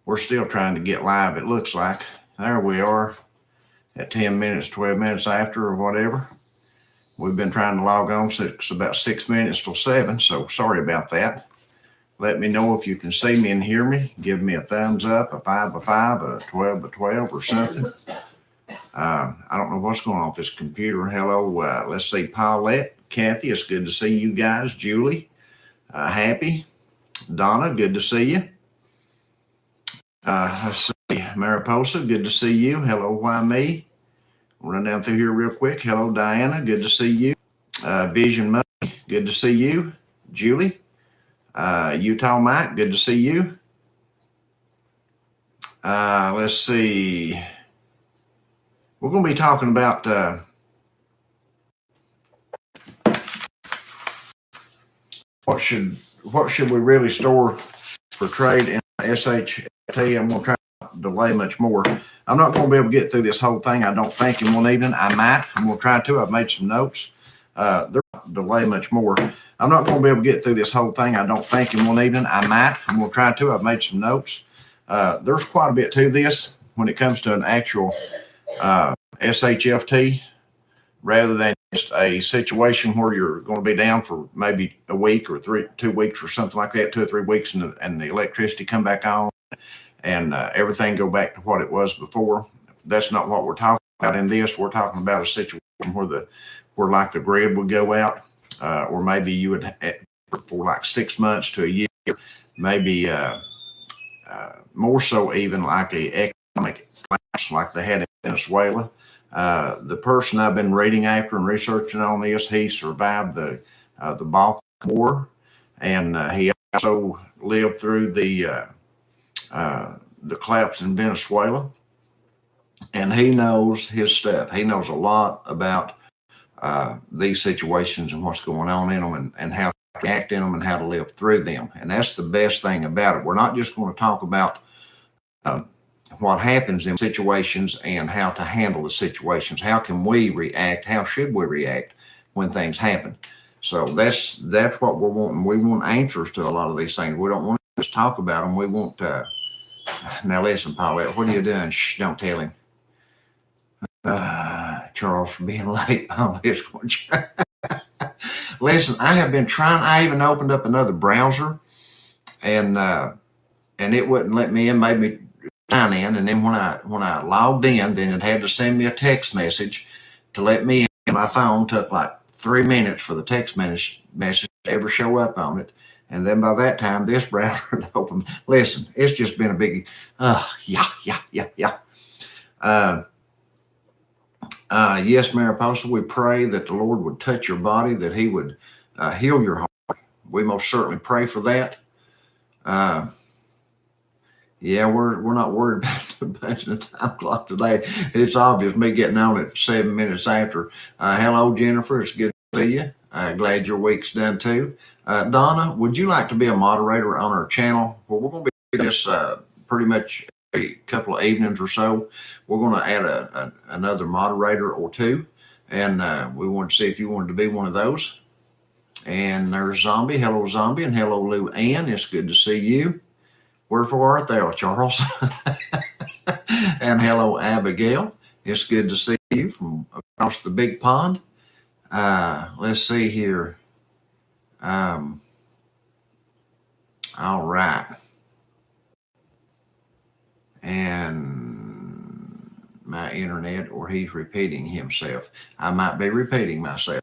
We're still trying to get live, it looks like. There we are at 10 minutes, 12 minutes after or whatever. We've been trying to log on since about 6 minutes till 7, so sorry about that. Let me know if you can see me and hear me. Give me a thumbs up, a 5 a 12 12 or something. I don't know what's going on with this computer. Hello, let's see, Paulette, Kathy, it's good to see you guys. Julie, Happy, Donna, good to see you. Let's see, Mariposa, good to see you. Hello, why me? Run down through here real quick. Hello, Diana, good to see you. Vision Money, good to see you. Julie, Utah Mike, good to see you. Let's see. We're going to be talking about what should we really store for trade in SHTF. I'm going to try not to delay much more. I'm not going to be able to get through this whole thing, I don't think, in one evening. I might. I'm going to try to. I've made some notes. They're not delay much more. I'm not going to be able to get through this whole thing, I don't think, in one evening. I might. I'm going to try to. I've made some notes. There's quite a bit to this when it comes to an actual SHFT, rather than just a situation where you're going to be down for maybe a week or 2 weeks or something like that, 2 or 3 weeks, and the electricity come back on and everything go back to what it was before. That's not what we're talking about in this. We're talking about a situation where like the grid would go out, or maybe you would for like 6 months to a year, maybe more so even like a economic collapse like they had in Venezuela. The person I've been reading after and researching on this, he survived the Balkan War, and he also lived through the collapse in Venezuela. And he knows his stuff. He knows a lot about these situations and what's going on in them, and how to act in them and how to live through them. And that's the best thing about it. We're not just going to talk about what happens in situations and how to handle the situations. How can we react? How should we react when things happen? So that's what we're wanting. We want answers to a lot of these things. We don't want to just talk about them. We want now listen, Paulette, what are you doing? Shh, don't tell him. Charles, for being late. Listen, I have been trying. I even opened up another browser, and it wouldn't let me in. Made me sign in, and then when I logged in, then it had to send me a text message to let me in. My phone took like 3 minutes for the text message to ever show up on it, and then by that time, this browser had opened. Listen, it's just been a big, yeah. Yes, Mariposa, we pray that the Lord would touch your body, that He would heal your heart. We most certainly pray for that. Yeah, we're not worried about the punching the time clock today. It's obvious, me getting on at 7 minutes after. Hello, Jennifer. It's good to see you. Glad your week's done too. Donna, would you like to be a moderator on our channel? Well, we're going to be doing this pretty much a couple of evenings or so. We're going to add another moderator or two, and we want to see if you wanted to be one of those. And there's Zombie. Hello, Zombie, and hello, Lou Ann. It's good to see you. Wherefore art thou, Charles? And hello, Abigail. It's good to see you from across the big pond. Let's see here. All right. And my internet, or he's repeating himself. I might be repeating myself.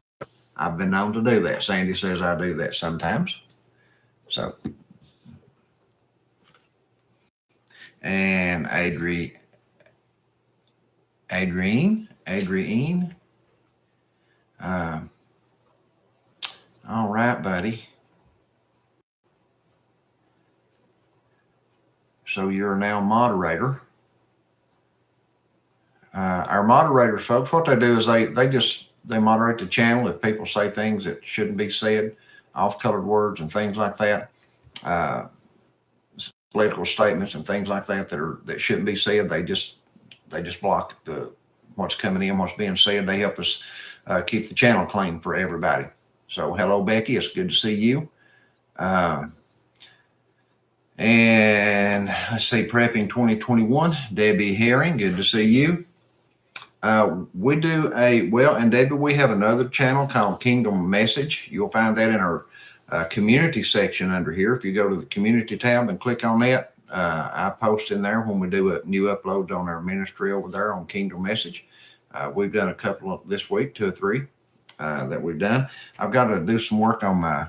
I've been known to do that. Sandy says I do that sometimes. So. And Adrienne. All right, buddy. So you're now moderator. Our moderators, folks, what they do is they moderate the channel if people say things that shouldn't be said, off-colored words and things like that. Political statements and things like that that shouldn't be said. They just block what's coming in, what's being said. They help us keep the channel clean for everybody. So hello, Becky. It's good to see you. And let's see, Prepping 2021, Debbie Herring, good to see you. We do and Debbie, we have another channel called Kingdom Message. You'll find that in our community section under here. If you go to the community tab and click on that, I post in there when we do new uploads on our ministry over there on Kingdom Message. We've done a couple of this week, 2 or 3 that we've done. I've got to do some work on my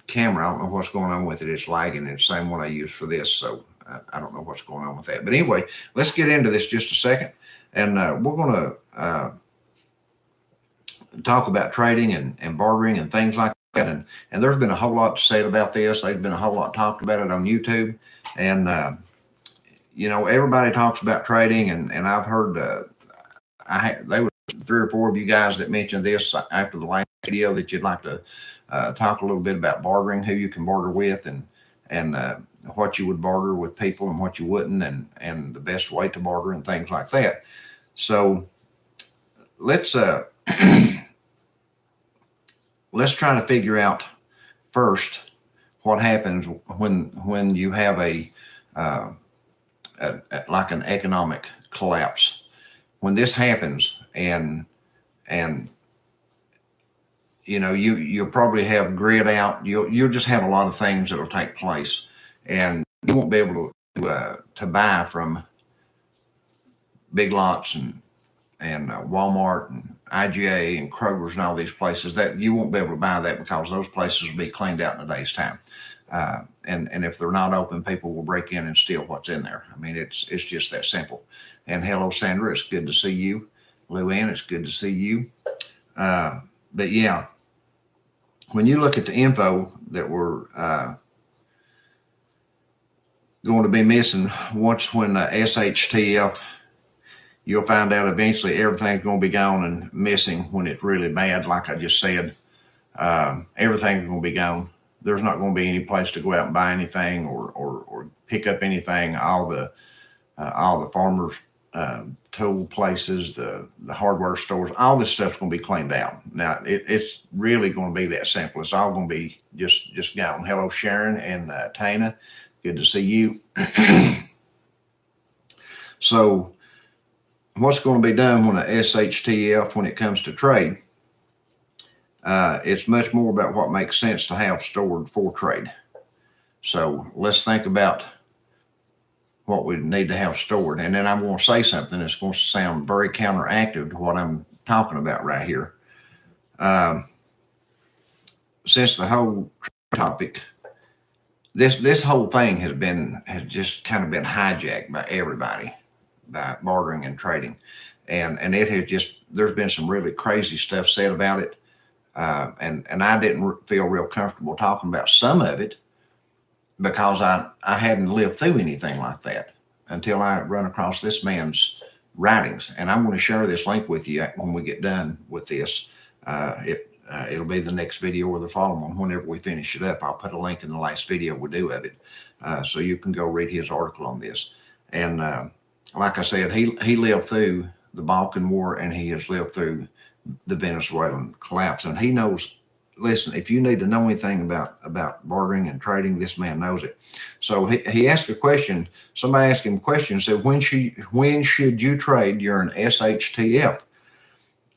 camera. I don't know what's going on with it. It's lagging. It's the same one I use for this, so I don't know what's going on with that. But anyway, let's get into this just a second, and we're going to talk about trading and bartering and things like that. And there's been a whole lot said about this. There's been a whole lot talked about it on YouTube, and everybody talks about trading, and I've heard there were 3 or 4 of you guys that mentioned this after the last video that you'd like to talk a little bit about bartering, who you can barter with, and what you would barter with people and what you wouldn't, and the best way to barter and things like that. So let's let's try to figure out first what happens when you have like an economic collapse. When this happens, and you'll probably have grid out. You'll just have a lot of things that'll take place, and you won't be able to buy from Big Lots and Walmart and IGA and Kroger's and all these places. That you won't be able to buy that because those places will be cleaned out in a day's time. And if they're not open, people will break in and steal what's in there. I mean, it's just that simple. And hello, Sandra, it's good to see you. Luann, it's good to see you. But yeah, when you look at the info that we're going to be missing when SHTF, you'll find out eventually everything's going to be gone and missing when it's really bad. Like I just said, everything's going to be gone. There's not going to be any place to go out and buy anything or pick up anything. All the farmers' tool places, the hardware stores, all this stuff's going to be cleaned out. Now it's really going to be that simple. It's all going to be just gone. Hello, Sharon and Tana, good to see you. So what's going to be done when a SHTF, when it comes to trade, it's much more about what makes sense to have stored for trade. So let's think about what we need to have stored. And then I'm going to say something that's going to sound very counteractive to what I'm talking about right here. Since the whole topic, this whole thing has just kind of been hijacked by everybody, by bartering and trading. And it has just, there's been some really crazy stuff said about it. And I didn't feel real comfortable talking about some of it because I hadn't lived through anything like that until I run across this man's writings. And I'm going to share this link with you when we get done with this. It'll be the next video or the following one. Whenever we finish it up, I'll put a link in the last video we do of it, so you can go read his article on this. And like I said, he lived through the Balkan War, and he has lived through the Venezuelan collapse, and he knows. Listen, if you need to know anything about bartering and trading, this man knows it. So he asked a question. Somebody asked him a question, said, when should you trade during SHTF?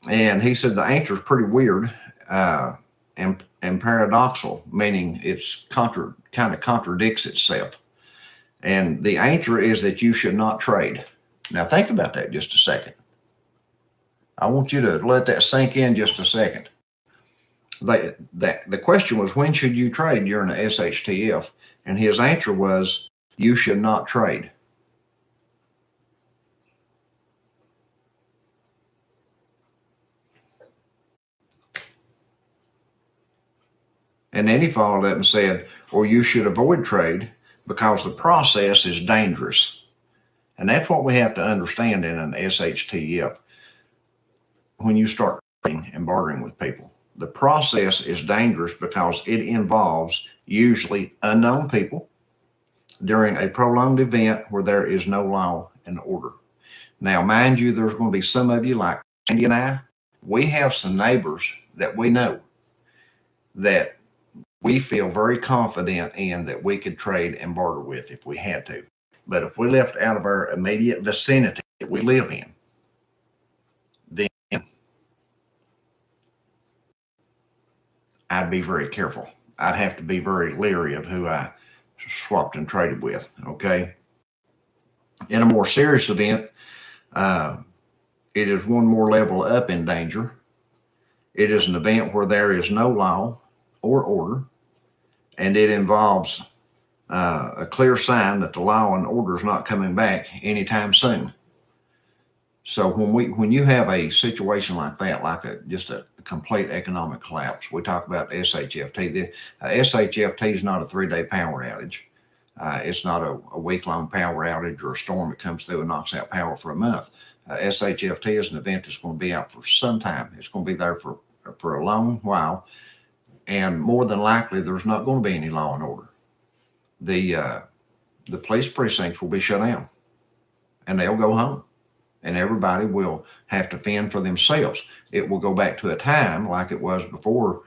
And he said the answer is pretty weird and paradoxical, meaning it's kind of contradicts itself. And the answer is that you should not trade. Now think about that just a second. I want you to let that sink in just a second. The question was, when should you trade during the SHTF? And his answer was, you should not trade. And then he followed up and said, or you should avoid trade because the process is dangerous. And that's what we have to understand in an SHTF. When you start trading and bartering with people, the process is dangerous because it involves usually unknown people during a prolonged event where there is no law and order. Now, mind you, there's going to be some of you like Sandy and I. We have some neighbors that we know that we feel very confident in that we could trade and barter with if we had to. But if we left out of our immediate vicinity that we live in, then I'd be very careful. I'd have to be very leery of who I swapped and traded with, okay? In a more serious event, it is one more level up in danger. It is an event where there is no law or order, and it involves a clear sign that the law and order is not coming back anytime soon. So when you have a situation like that, like just a complete economic collapse, we talk about SHFT. The SHFT is not a 3-day power outage. It's not a week-long power outage or a storm that comes through and knocks out power for a month. SHFT is an event that's going to be out for some time. It's going to be there for a long while, and more than likely, there's not going to be any law and order. The police precincts will be shut down, and they'll go home, and everybody will have to fend for themselves. It will go back to a time like it was before,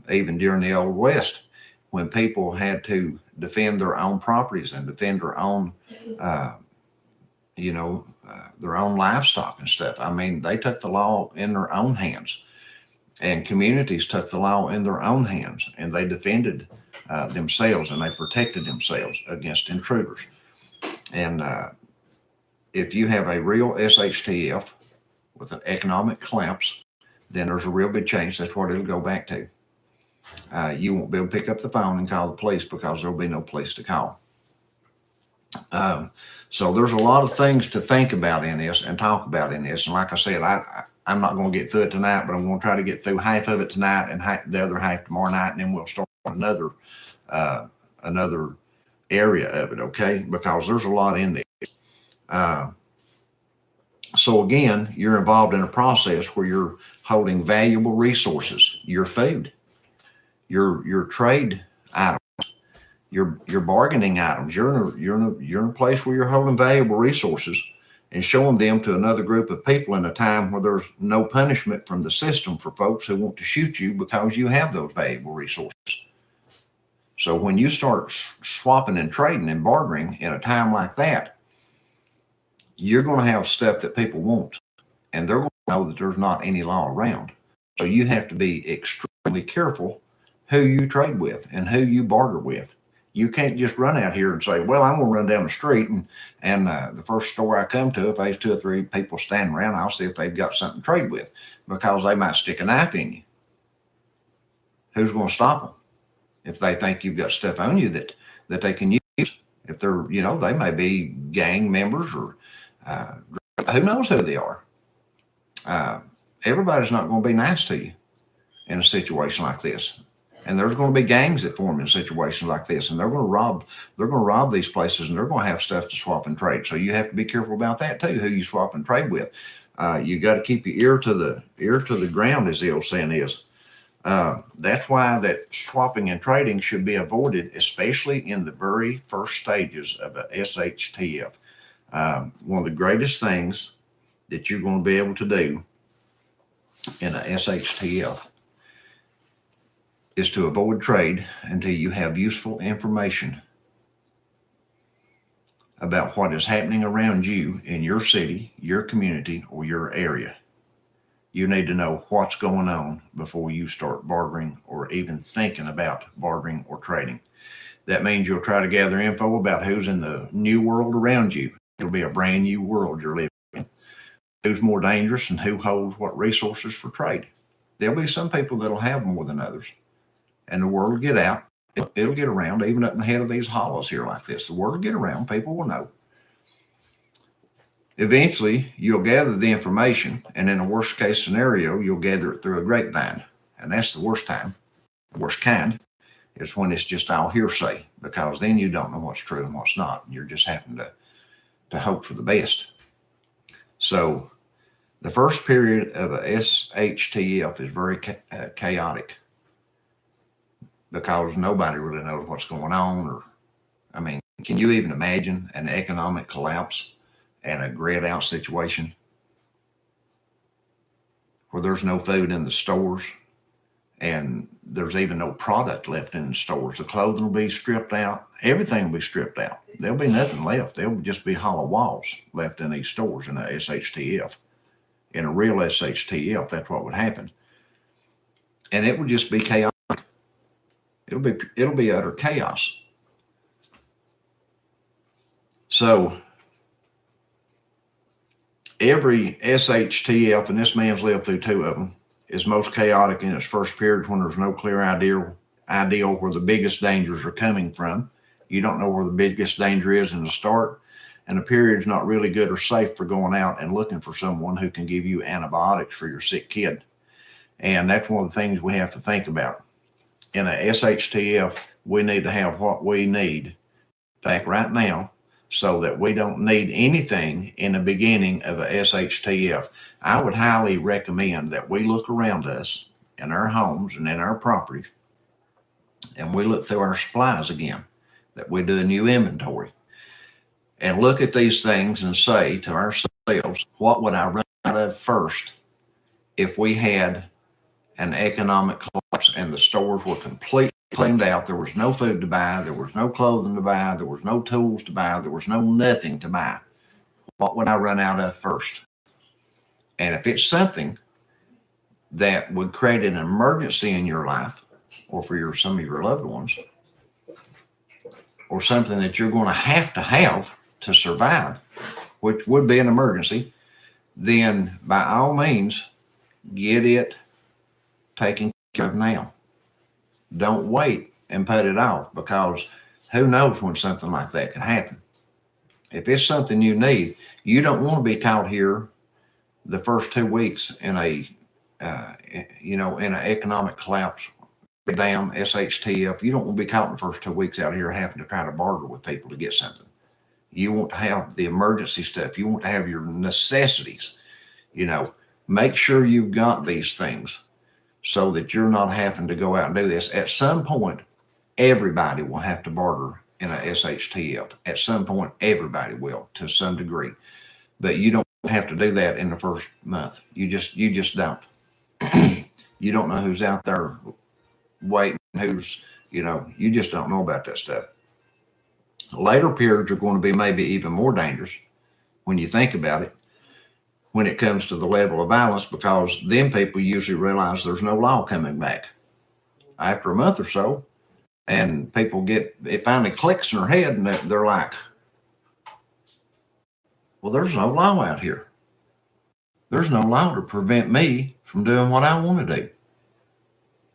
even during the Old West, when people had to defend their own properties and defend their own, their own livestock and stuff. I mean, they took the law in their own hands, and communities took the law in their own hands, and they defended themselves, and they protected themselves against intruders. And if you have a real SHTF with an economic collapse, then there's a real good chance that's what it'll go back to. You won't be able to pick up the phone and call the police because there'll be no place to call. So there's a lot of things to think about in this and talk about in this. And like I said, I'm not going to get through it tonight, but I'm going to try to get through half of it tonight and the other half tomorrow night, and then we'll start another area of it, okay? Because there's a lot in this. So again, you're involved in a process where you're holding valuable resources, your food, your trade items, your bargaining items. You're in a place where you're holding valuable resources and showing them to another group of people in a time where there's no punishment from the system for folks who want to shoot you because you have those valuable resources. So when you start swapping and trading and bartering in a time like that, you're going to have stuff that people want, and they're going to know that there's not any law around. So you have to be extremely careful who you trade with and who you barter with. You can't just run out here and say, well, I'm going to run down the street and the first store I come to, if there's 2 or 3 people standing around, I'll see if they've got something to trade with, because they might stick a knife in you. Who's going to stop them if they think you've got stuff on you that they can use? If they're, they may be gang members or who knows who they are. Everybody's not going to be nice to you in a situation like this. And there's going to be gangs that form in situations like this, and they're going to rob these places, and they're going to have stuff to swap and trade. So you have to be careful about that too, who you swap and trade with. You got to keep your ear to the ground, as the old saying is. That's why that swapping and trading should be avoided, especially in the very first stages of a SHTF. One of the greatest things that you're going to be able to do in a SHTF is to avoid trade until you have useful information about what is happening around you in your city, your community, or your area. You need to know what's going on before you start bartering or even thinking about bartering or trading. That means you'll try to gather info about who's in the new world around you. It'll be a brand new world you're living in. Who's more dangerous and who holds what resources for trade. There'll be some people that'll have more than others. And the word will get out. It'll get around, even up in the head of these hollows here like this. The word will get around. People will know. Eventually, you'll gather the information, and in a worst case scenario, you'll gather it through a grapevine. And that's the worst time. The worst kind is when it's just all hearsay, because then you don't know what's true and what's not. You're just having to hope for the best. So the first period of a SHTF is very chaotic, because nobody really knows what's going on. Can you even imagine an economic collapse and a grayed out situation where there's no food in the stores and there's even no product left in the stores. The clothing will be stripped out. Everything will be stripped out. There'll be nothing left. There'll just be hollow walls left in these stores in a SHTF. In a real SHTF, that's what would happen. And it would just be chaotic. It'll be utter chaos. So every SHTF, and this man's lived through 2 of them, is most chaotic in its first period when there's no clear idea where the biggest dangers are coming from. You don't know where the biggest danger is in the start, and the period's not really good or safe for going out and looking for someone who can give you antibiotics for your sick kid. And that's one of the things we have to think about. In a SHTF, we need to have what we need back right now so that we don't need anything in the beginning of a SHTF. I would highly recommend that we look around us in our homes and in our properties, and we look through our supplies again, that we do a new inventory and look at these things and say to ourselves, what would I run out of first if we had an economic collapse and the stores were completely cleaned out? There was no food to buy. There was no clothing to buy. There was no tools to buy. There was no nothing to buy. What would I run out of first? And if it's something that would create an emergency in your life or for some of your loved ones, or something that you're going to have to survive, which would be an emergency, then by all means, get it taken care of now. Don't wait and put it off, because who knows when something like that can happen. If it's something you need, you don't want to be caught here the first 2 weeks in in an economic collapse, damn SHTF. You don't want to be caught in the first 2 weeks out here having to try to barter with people to get something. You want to have the emergency stuff. You want to have your necessities. Make sure you've got these things so that you're not having to go out and do this. At some point, everybody will have to barter in a SHTF. At some point, everybody will, to some degree. But you don't have to do that in the first month. You just don't. You don't know who's out there waiting, you just don't know about that stuff. Later periods are going to be maybe even more dangerous when you think about it, when it comes to the level of violence, because then people usually realize there's no law coming back after a month or so, and it finally clicks in their head, and they're like, well, there's no law out here. There's no law to prevent me from doing what I want to do,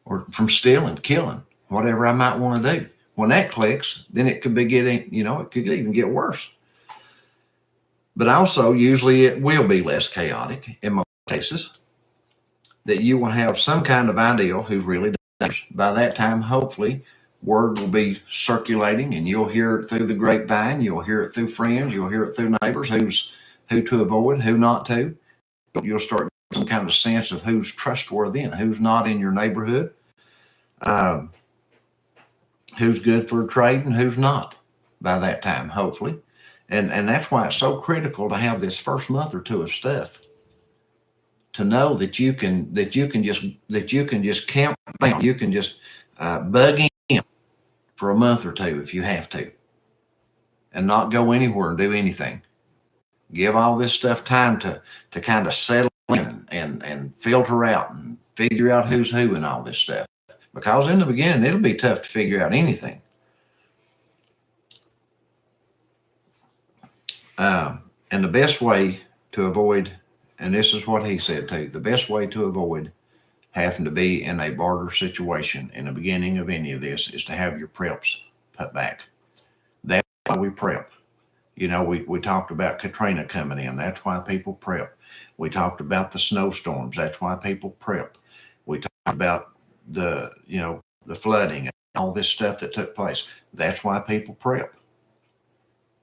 or from stealing, killing, whatever I might want to do. When that clicks, then it could be it could even get worse. But also, usually it will be less chaotic in most cases, that you will have some kind of idea who's really dangerous. By that time, hopefully, word will be circulating, and you'll hear it through the grapevine. You'll hear it through friends. You'll hear it through neighbors, who to avoid, who not to. You'll start getting some kind of sense of who's trustworthy and who's not in your neighborhood, who's good for trade and who's not by that time, hopefully. And that's why it's so critical to have this first month or two of stuff, to know that you can just camp down. You can just bug in for a month or two if you have to, and not go anywhere and do anything. Give all this stuff time to kind of settle in and filter out and figure out who's who and all this stuff. Because in the beginning, it'll be tough to figure out anything. And the best way to avoid, and this is what he said too, the best way to avoid having to be in a barter situation in the beginning of any of this is to have your preps put back. That's why we prep. We talked about Katrina coming in. That's why people prep. We talked about the snowstorms. That's why people prep. We talked about the flooding and all this stuff that took place. That's why people prep.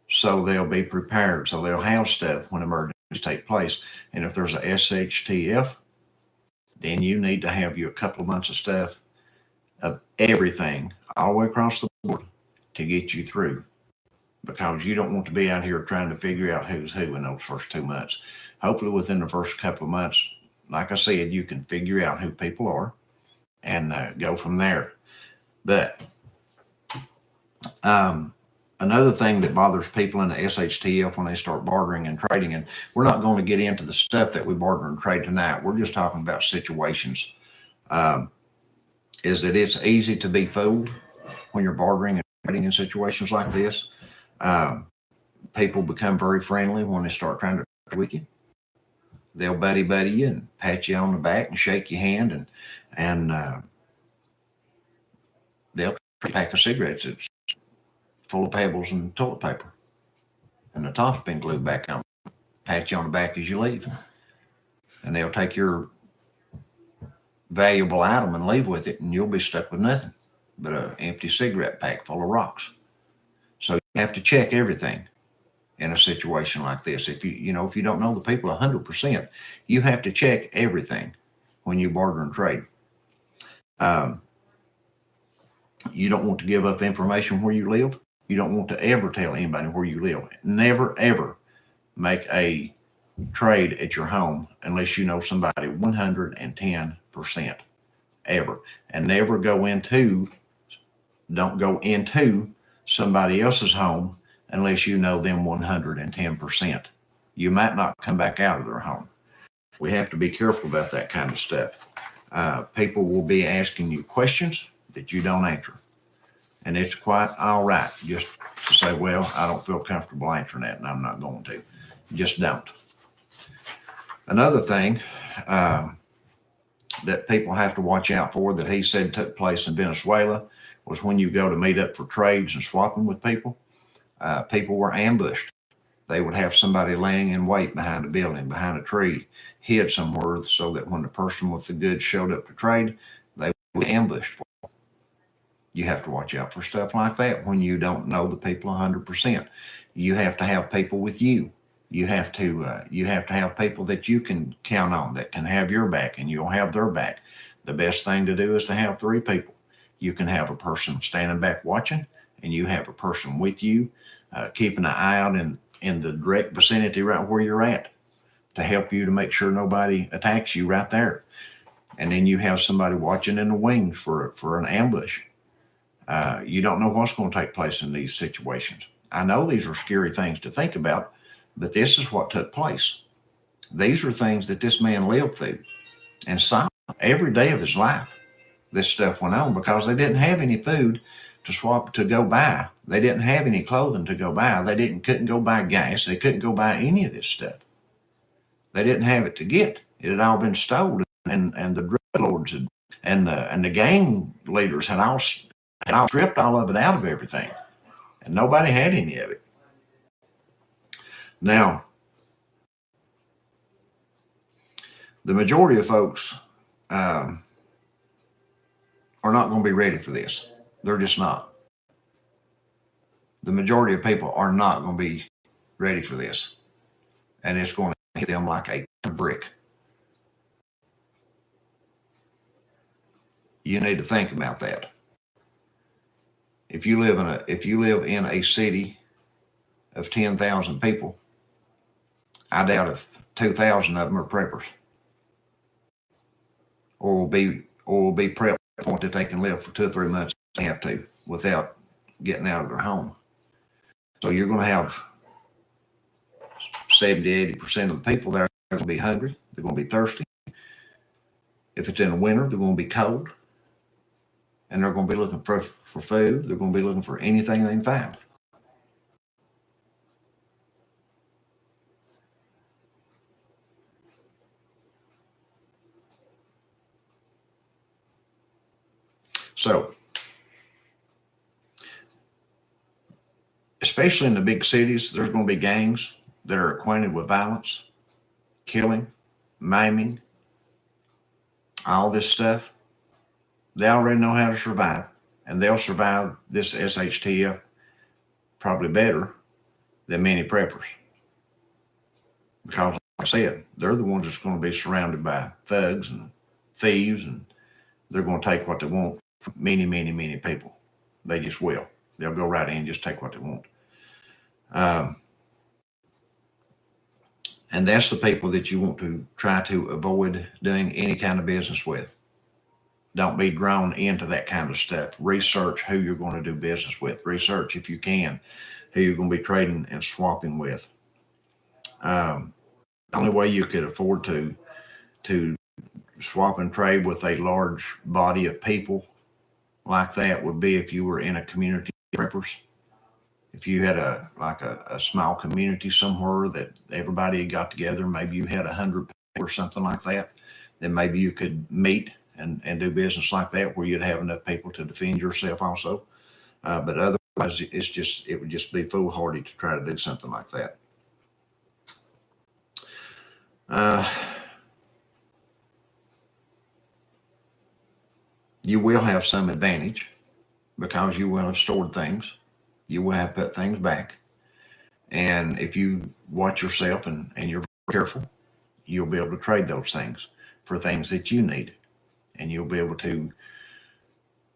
So they'll be prepared. So they'll have stuff when emergencies take place. And if there's a SHTF, then you need to have you a couple of months of stuff, of everything, all the way across the board to get you through. Because you don't want to be out here trying to figure out who's who in those first 2 months. Hopefully within the first couple of months, like I said, you can figure out who people are. go from there. But another thing that bothers people in the SHTF when they start bartering and trading, and we're not going to get into the stuff that we barter and trade tonight. We're just talking about situations. Is that it's easy to be fooled when you're bartering and trading in situations like this. People become very friendly when they start trying to trade with you. They'll buddy you and pat you on the back and shake your hand, and they'll take a pack of cigarettes that's full of pebbles and toilet paper, and the top's been glued back on. Pat you on the back as you leave, and they'll take your valuable item and leave with it, and you'll be stuck with nothing but an empty cigarette pack full of rocks. So you have to check everything in a situation like this. If you don't know the people 100%, you have to check everything when you barter and trade. You don't want to give up information where you live. You don't want to ever tell anybody where you live. Never, ever make a trade at your home unless you know somebody 110%, ever. And never don't go into somebody else's home unless you know them 110%. You might not come back out of their home. We have to be careful about that kind of stuff. People will be asking you questions that you don't answer. And it's quite all right just to say, well, I don't feel comfortable answering that, and I'm not going to. Just don't. Another thing that people have to watch out for that he said took place in Venezuela was when you go to meet up for trades and swapping with people, people were ambushed. They would have somebody laying in wait behind a building, behind a tree, hid somewhere so that when the person with the goods showed up to trade, they would be ambushed. You have to watch out for stuff like that when you don't know the people 100%. You have to have people with you. You have to have people that you can count on, that can have your back and you'll have their back. The best thing to do is to have 3 people. You can have a person standing back watching, and you have a person with you, keeping an eye out in the direct vicinity right where you're at to help you to make sure nobody attacks you right there. And then you have somebody watching in the wings for an ambush. You don't know what's going to take place in these situations. I know these are scary things to think about, but this is what took place. These are things that this man lived through and saw every day of his life. This stuff went on because they didn't have any food to go buy. They didn't have any clothing to go buy. They couldn't go buy gas. They couldn't go buy any of this stuff. They didn't have it to get. It had all been stolen, and the drug lords and the gang leaders had all stripped all of it out of everything, and nobody had any of it. Now, the majority of folks are not going to be ready for this. They're just not. The majority of people are not going to be ready for this, and it's going to hit them like a brick. You need to think about that. If you live in a city of 10,000 people, I doubt if 2,000 of them are preppers, or will be prepped to the point that they can live for 2 or 3 months if they have to without getting out of their home. So you're going to have 70-80% of the people there are going to be hungry. They're going to be thirsty. If it's in the winter, they're going to be cold, and they're going to be looking for food. They're going to be looking for anything they can find. So, especially in the big cities, there's going to be gangs that are acquainted with violence, killing, maiming, all this stuff. They already know how to survive, and they'll survive this SHTF probably better than many preppers. Because, like I said, they're the ones that's going to be surrounded by thugs and thieves, and they're going to take what they want from many, many, many people. They just will. They'll go right in and just take what they want. And that's the people that you want to try to avoid doing any kind of business with. Don't be drawn into that kind of stuff. Research who you're going to do business with. Research, if you can, who you're going to be trading and swapping with. The only way you could afford to swap and trade with a large body of people like that would be if you were in a community of preppers. If you had a small community somewhere that everybody got together, maybe you had 100 people or something like that, then maybe you could meet and do business like that where you'd have enough people to defend yourself also. But otherwise, it would just be foolhardy to try to do something like that. You will have some advantage because you will have stored things. You will have put things back. And if you watch yourself and you're careful, you'll be able to trade those things for things that you need. And you'll be able to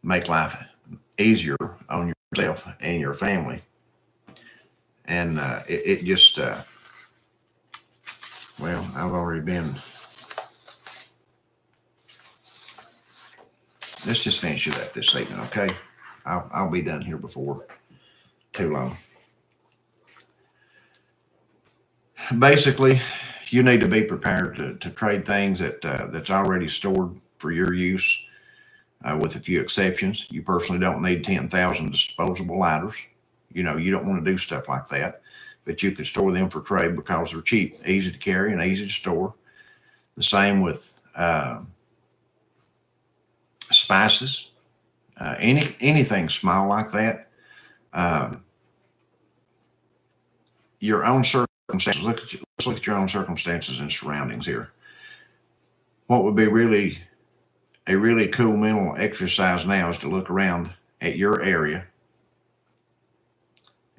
make life easier on yourself and your family. And it just, well, I've already been. Let's just finish it up this evening, okay? I'll be done here before too long. Basically, you need to be prepared to trade things that's already stored for your use, with a few exceptions. You personally don't need 10,000 disposable lighters. You don't want to do stuff like that, but you could store them for trade because they're cheap, easy to carry, and easy to store. The same with spices, anything small like that. Your own circumstances. Let's look at your own circumstances and surroundings here. What would be a really cool mental exercise now is to look around at your area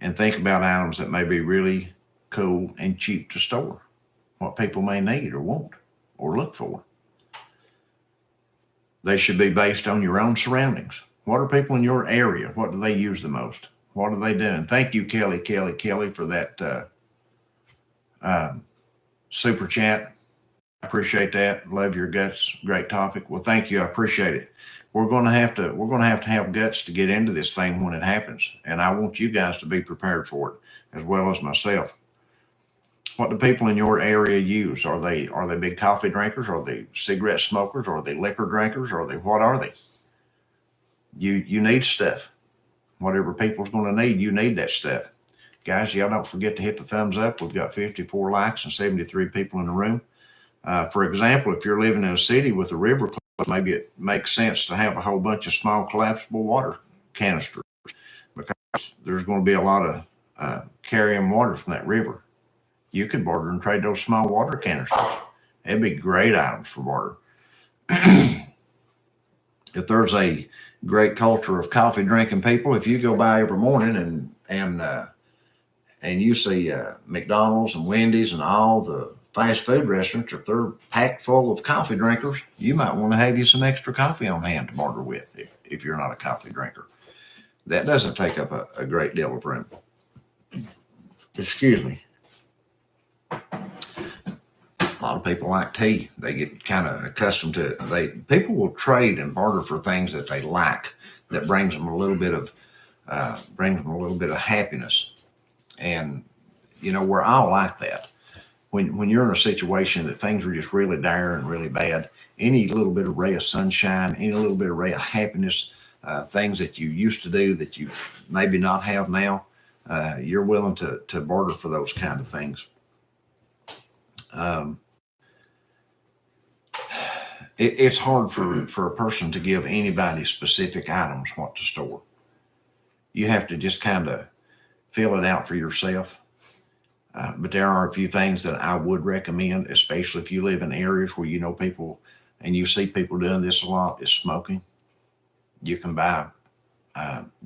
and think about items that may be really cool and cheap to store. What people may need or want or look for. They should be based on your own surroundings. What are people in your area? What do they use the most? What are they doing? Thank you, Kelly, for that super chat. I appreciate that. Love your guts. Great topic. Well, thank you. I appreciate it. We're going to have to have guts to get into this thing when it happens, and I want you guys to be prepared for it as well as myself. What do people in your area use? Are they big coffee drinkers? Are they cigarette smokers? Are they liquor drinkers? What are they? You need stuff. Whatever people's going to need, you need that stuff. Guys, y'all don't forget to hit the thumbs up. We've got 54 likes and 73 people in the room. For example, if you're living in a city with a river close, maybe it makes sense to have a whole bunch of small collapsible water canisters because there's going to be a lot of carrying water from that river. You could barter and trade those small water canisters. That'd be great items for barter. If there's a great culture of coffee drinking people, if you go by every morning and you see McDonald's and Wendy's and all the fast food restaurants, if they're packed full of coffee drinkers, you might want to have you some extra coffee on hand to barter with if you're not a coffee drinker. That doesn't take up a great deal of room. Excuse me. A lot of people like tea. They get kind of accustomed to it. People will trade and barter for things that they like, that brings them a little bit of happiness. And we're all like that. When you're in a situation that things are just really dire and really bad, any little bit of ray of sunshine, any little bit of ray of happiness, things that you used to do that you maybe not have now, you're willing to barter for those kind of things. It's hard for a person to give anybody specific items what to store. You have to just kind of fill it out for yourself. But there are a few things that I would recommend, especially if you live in areas where you know people and you see people doing this a lot, is smoking. You can buy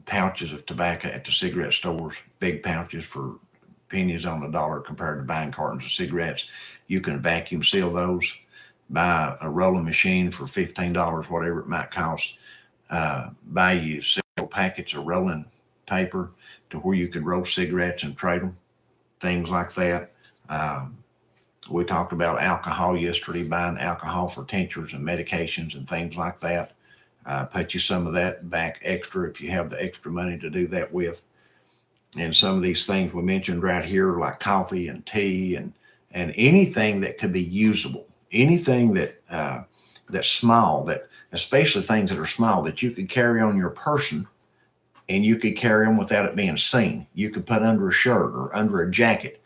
pouches of tobacco at the cigarette stores, big pouches for pennies on the dollar compared to buying cartons of cigarettes. You can vacuum seal those, buy a rolling machine for $15, whatever it might cost. Buy you several packets of rolling paper to where you could roll cigarettes and trade them, things like that. We talked about alcohol yesterday, buying alcohol for tinctures and medications and things like that. put you some of that back extra if you have the extra money to do that with. And some of these things we mentioned right here, like coffee and tea and anything that could be usable, anything that that's small, that especially things that are small that you could carry on your person and you could carry them without it being seen. You could put under a shirt or under a jacket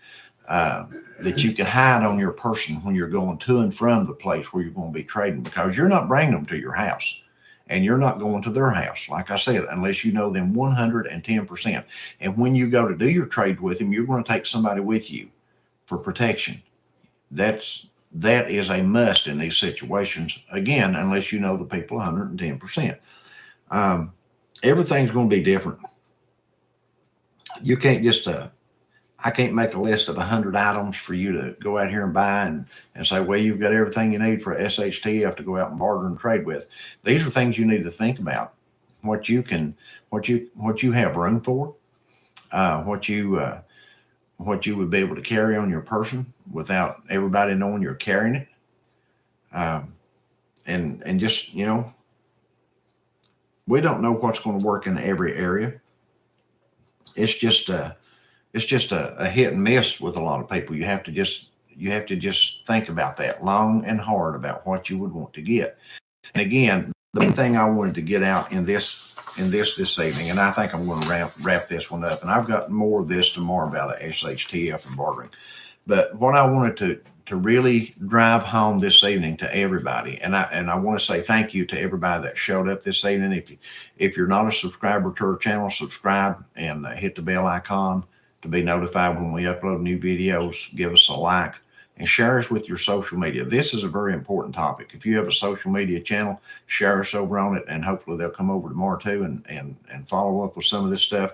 that you can hide on your person when you're going to and from the place where you're going to be trading, because you're not bringing them to your house. And you're not going to their house, like I said, unless you know them 110%. And when you go to do your trade with them, you're going to take somebody with you for protection. That is a must in these situations, again, unless you know the people 110%. Everything's going to be different. You can't just I can't make a list of 100 items for you to go out here and buy and say, well, you've got everything you need for SHTF to go out and barter and trade with. These are things you need to think about. What you have room for, what you would be able to carry on your person without everybody knowing you're carrying it. And just, we don't know what's going to work in every area. It's just a hit and miss with a lot of people. You have to just think about that long and hard about what you would want to get. And again, the main thing I wanted to get out in this evening, and I think I'm going to wrap this one up, and I've got more of this tomorrow about SHTF and bartering. But what I wanted to really drive home this evening to everybody, and I want to say thank you to everybody that showed up this evening. If you're not a subscriber to our channel, subscribe and hit the bell icon to be notified when we upload new videos. Give us a like and share us with your social media. This is a very important topic. If you have a social media channel, share us over on it, and hopefully they'll come over tomorrow too and follow up with some of this stuff.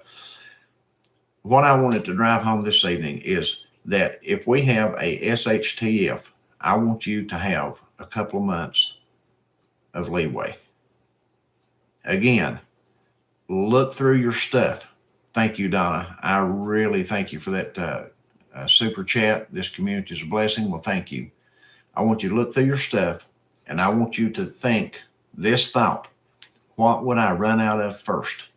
What I wanted to drive home this evening is that if we have a SHTF, I want you to have a couple of months of leeway. Again, look through your stuff. Thank you, Donna. I really thank you for that super chat. This community is a blessing. Well, thank you. I want you to look through your stuff, and I want you to think this thought: what would I run out of first?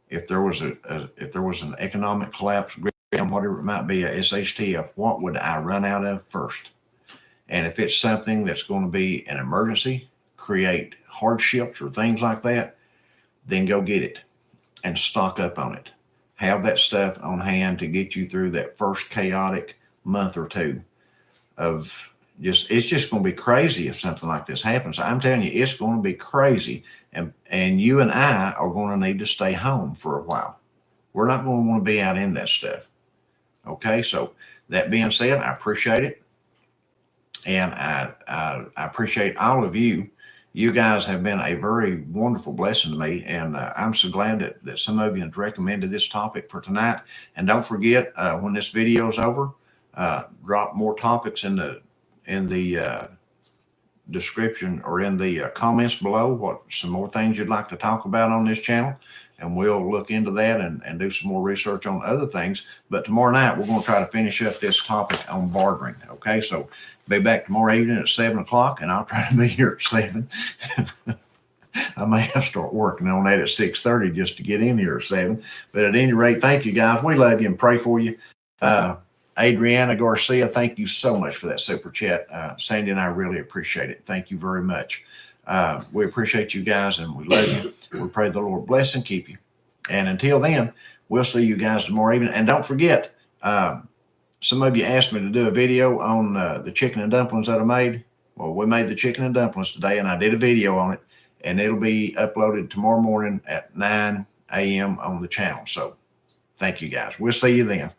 If there was an economic collapse, whatever it might be, a SHTF, what would I run out of first? And if it's something that's going to be an emergency, create hardships or things like that, then go get it and stock up on it. Have that stuff on hand to get you through that first chaotic month or two of it's just going to be crazy if something like this happens. I'm telling you, it's going to be crazy. And you and I are going to need to stay home for a while. We're not going to want to be out in that stuff. Okay, so that being said, I appreciate it. And I appreciate all of you. You guys have been a very wonderful blessing to me. And I'm so glad that some of you have recommended this topic for tonight. And don't forget, when this video is over, drop more topics in the description or in the comments below, what some more things you'd like to talk about on this channel. And we'll look into that and do some more research on other things. But tomorrow night, we're going to try to finish up this topic on bartering. Okay, so be back tomorrow evening at 7 o'clock, and I'll try to be here at 7. I may have to start working on that at 6:30 just to get in here at 7. But at any rate, thank you guys. We love you and pray for you. Adriana Garcia, thank you so much for that super chat. Sandy and I really appreciate it. Thank you very much. We appreciate you guys, and we love you. We pray the Lord bless and keep you. And until then, we'll see you guys tomorrow evening. And don't forget, some of you asked me to do a video on the chicken and dumplings that I made. Well, we made the chicken and dumplings today, and I did a video on it, and it'll be uploaded tomorrow morning at 9 a.m. on the channel. So thank you guys. We'll see you then.